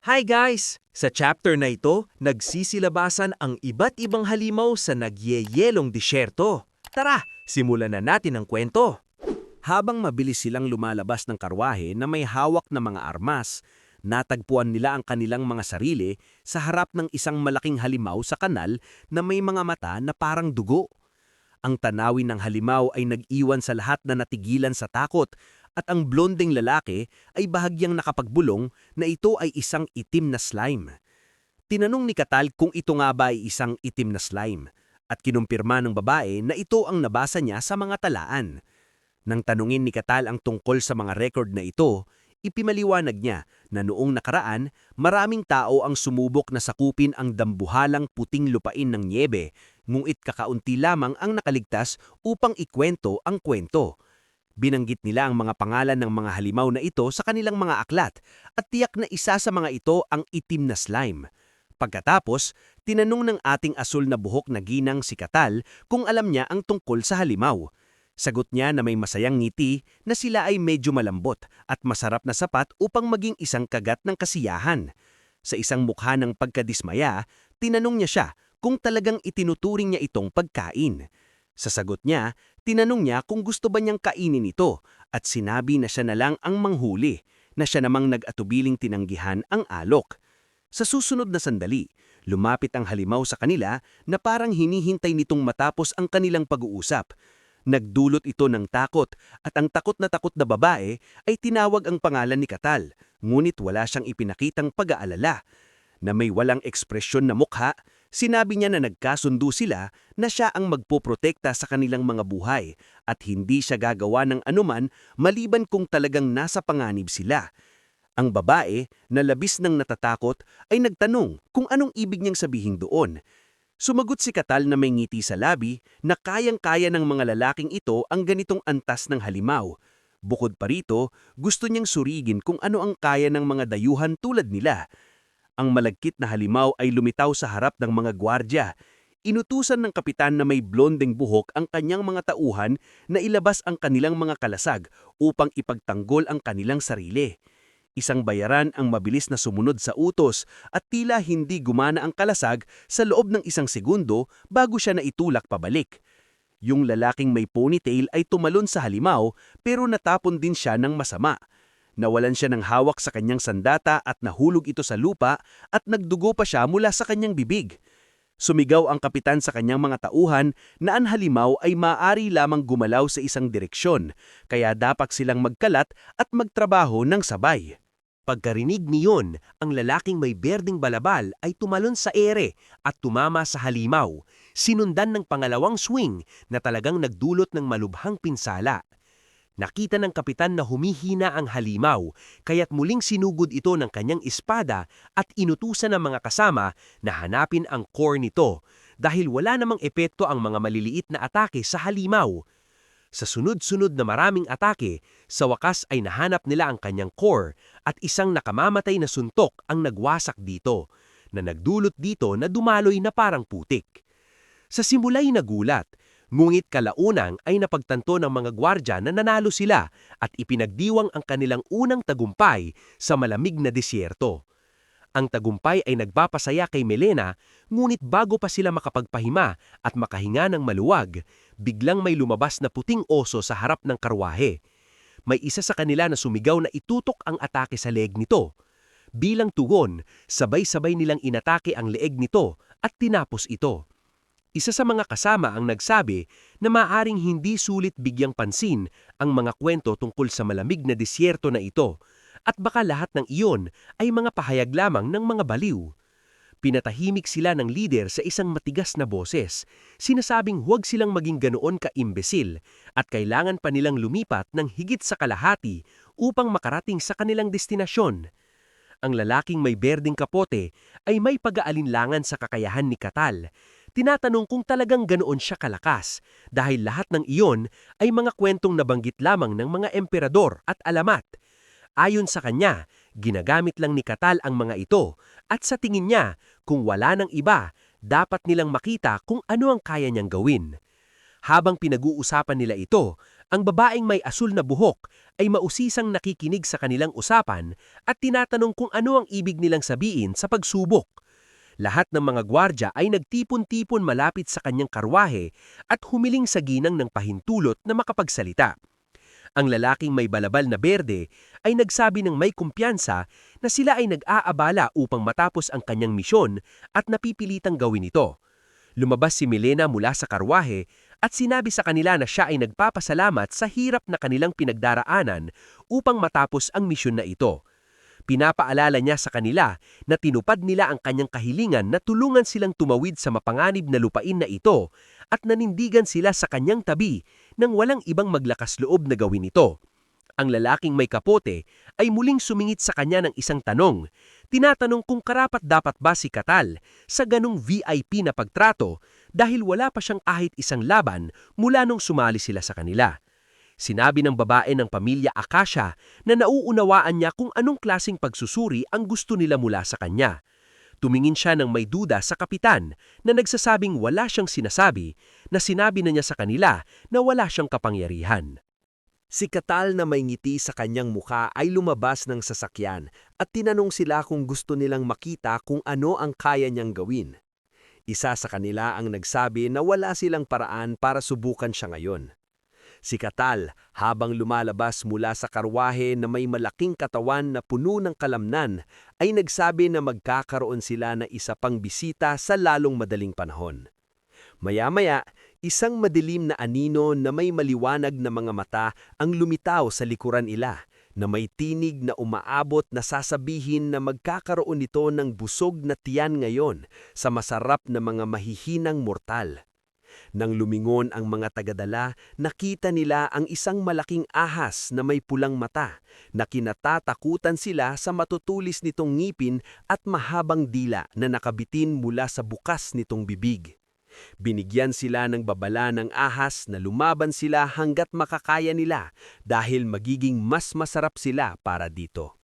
Hi guys! Sa chapter na ito, nagsisilabasan ang iba't ibang halimaw sa nagyeyelong disyerto. Tara, simulan na natin ang kwento. Habang mabilis silang lumalabas ng karwahe na may hawak na mga armas, natagpuan nila ang kanilang mga sarili sa harap ng isang malaking halimaw sa kanal na may mga mata na parang dugo. Ang tanawin ng halimaw ay nag-iwan sa lahat na natigilan sa takot at ang blondeng lalaki ay bahagyang nakapagbulong na ito ay isang itim na slime. Tinanong ni Katal kung ito nga ba ay isang itim na slime at kinumpirma ng babae na ito ang nabasa niya sa mga talaan. Nang tanungin ni Katal ang tungkol sa mga record na ito, ipimaliwanag niya na noong nakaraan maraming tao ang sumubok na sakupin ang dambuhalang puting lupain ng nyebe, ngunit kakaunti lamang ang nakaligtas upang ikwento ang kwento. Binanggit nila ang mga pangalan ng mga halimaw na ito sa kanilang mga aklat at tiyak na isa sa mga ito ang itim na slime. Pagkatapos, tinanong ng ating asul na buhok na ginang si Katal kung alam niya ang tungkol sa halimaw. Sagot niya na may masayang ngiti na sila ay medyo malambot at masarap na sapat upang maging isang kagat ng kasiyahan. Sa isang mukha ng pagkadismaya, tinanong niya siya kung talagang itinuturing niya itong pagkain. Sa sagot niya, tinanong niya kung gusto ba niyang kainin ito at sinabi na siya na lang ang manghuli, na siya namang nag-atubiling tinanggihan ang alok. Sa susunod na sandali, lumapit ang halimaw sa kanila na parang hinihintay nitong matapos ang kanilang pag-uusap. Nagdulot ito ng takot at ang takot na babae ay tinawag ang pangalan ni Katal, ngunit wala siyang ipinakitang pag-aalala. Na may walang ekspresyon na mukha, sinabi niya na nagkasundo sila na siya ang magpoprotekta sa kanilang mga buhay at hindi siya gagawa ng anuman maliban kung talagang nasa panganib sila. Ang babae, na labis ng natatakot, ay nagtanong kung anong ibig niyang sabihin doon. Sumagot si Katal na may ngiti sa labi na kayang-kaya ng mga lalaking ito ang ganitong antas ng halimaw. Bukod pa rito, gusto niyang surigin kung ano ang kaya ng mga dayuhan tulad nila. Ang malagkit na halimaw ay lumitaw sa harap ng mga gwardya. Inutusan ng kapitan na may blondeng buhok ang kanyang mga tauhan na ilabas ang kanilang mga kalasag upang ipagtanggol ang kanilang sarili. Isang bayaran ang mabilis na sumunod sa utos at tila hindi gumana ang kalasag sa loob ng isang segundo bago siya naitulak pabalik. Yung lalaking may ponytail ay tumalon sa halimaw pero natapon din siya ng masama. Nawalan siya ng hawak sa kanyang sandata at nahulog ito sa lupa at nagdugo pa siya mula sa kanyang bibig. Sumigaw ang kapitan sa kanyang mga tauhan na ang halimaw ay maaari lamang gumalaw sa isang direksyon, kaya dapat silang magkalat at magtrabaho ng sabay. Pagkarinig niyon, ang lalaking may berdeng balabal ay tumalon sa ere at tumama sa halimaw, sinundan ng pangalawang swing na talagang nagdulot ng malubhang pinsala. Nakita ng kapitan na humihina ang halimaw, kaya't muling sinugod ito ng kanyang espada at inutusan ng mga kasama na hanapin ang core nito dahil wala namang epekto ang mga maliliit na atake sa halimaw. Sa sunod-sunod na maraming atake, sa wakas ay nahanap nila ang kanyang core at isang nakamamatay na suntok ang nagwasak dito, na nagdulot dito na dumaloy na parang putik. Sa simula'y nagulat, ngunit kalaunang ay napagtanto ng mga gwardya na nanalo sila at ipinagdiwang ang kanilang unang tagumpay sa malamig na disyerto. Ang tagumpay ay nagpapasaya kay Melena, ngunit bago pa sila makapagpahima at makahinga ng maluwag, biglang may lumabas na puting oso sa harap ng karwahe. May isa sa kanila na sumigaw na itutok ang atake sa leeg nito. Bilang tugon, sabay-sabay nilang inatake ang leeg nito at tinapos ito. Isa sa mga kasama ang nagsabi na maaring hindi sulit bigyang pansin ang mga kwento tungkol sa malamig na disyerto na ito at baka lahat ng iyon ay mga pahayag lamang ng mga baliw. Pinatahimik sila ng lider sa isang matigas na boses, sinasabing huwag silang maging ganoon ka-imbesil at kailangan pa nilang lumipat ng higit sa kalahati upang makarating sa kanilang destinasyon. Ang lalaking may berdeng kapote ay may pag-aalinlangan sa kakayahan ni Katal. Tinatanong kung talagang ganoon siya kalakas dahil lahat ng iyon ay mga kwentong nabanggit lamang ng mga emperador at alamat. Ayon sa kanya, ginagamit lang ni Katal ang mga ito at sa tingin niya, kung wala ng iba, dapat nilang makita kung ano ang kaya niyang gawin. Habang pinag-uusapan nila ito, Ang babaeng may asul na buhok ay mausisang nakikinig sa kanilang usapan at tinatanong kung ano ang ibig nilang sabihin sa pagsubok. Lahat ng mga gwardya ay nagtipon-tipon malapit sa kanyang karwahe at humiling sa ginang ng pahintulot na makapagsalita. Ang lalaking may balabal na berde ay nagsabi ng may kumpiyansa na sila ay nag-aabala upang matapos ang kanyang misyon at napipilitang gawin ito. Lumabas si Milena mula sa karwahe at sinabi sa kanila na siya ay nagpapasalamat sa hirap na kanilang pinagdaraanan upang matapos ang misyon na ito. Pinapaalala niya sa kanila na tinupad nila ang kanyang kahilingan na tulungan silang tumawid sa mapanganib na lupain na ito at nanindigan sila sa kanyang tabi nang walang ibang maglakas loob na gawin ito. Ang lalaking may kapote ay muling sumingit sa kanya ng isang tanong. Tinatanong kung karapat-dapat ba si Katal sa ganong VIP na pagtrato dahil wala pa siyang kahit isang laban mula nung sumali sila sa kanila. Sinabi ng babae ng pamilya Akasha na nauunawaan niya kung anong klaseng pagsusuri ang gusto nila mula sa kanya. Tumingin siya ng may duda sa kapitan na nagsasabing wala siyang sinasabi na sinabi na niya sa kanila na wala siyang kapangyarihan. Si Katal na may ngiti sa kanyang mukha ay lumabas ng sasakyan at tinanong sila kung gusto nilang makita kung ano ang kaya niyang gawin. Isa sa kanila ang nagsabi na wala silang paraan para subukan siya ngayon. Si Katal, habang lumalabas mula sa karwahe na may malaking katawan na puno ng kalamnan, ay nagsabi na magkakaroon sila na isa pang bisita sa lalong madaling panahon. Maya-maya, isang madilim na anino na may maliwanag na mga mata ang lumitaw sa likuran nila, na may tinig na umaabot na sasabihin na magkakaroon ito ng busog na tiyan ngayon sa masarap na mga mahihinang mortal. Nang lumingon ang mga tagadala, nakita nila ang isang malaking ahas na may pulang mata, na kinatatakutan sila sa matutulis nitong ngipin at mahabang dila na nakabitin mula sa bukas nitong bibig. Binigyan sila ng babala ng ahas na lumaban sila hanggat makakaya nila dahil magiging mas masarap sila para dito.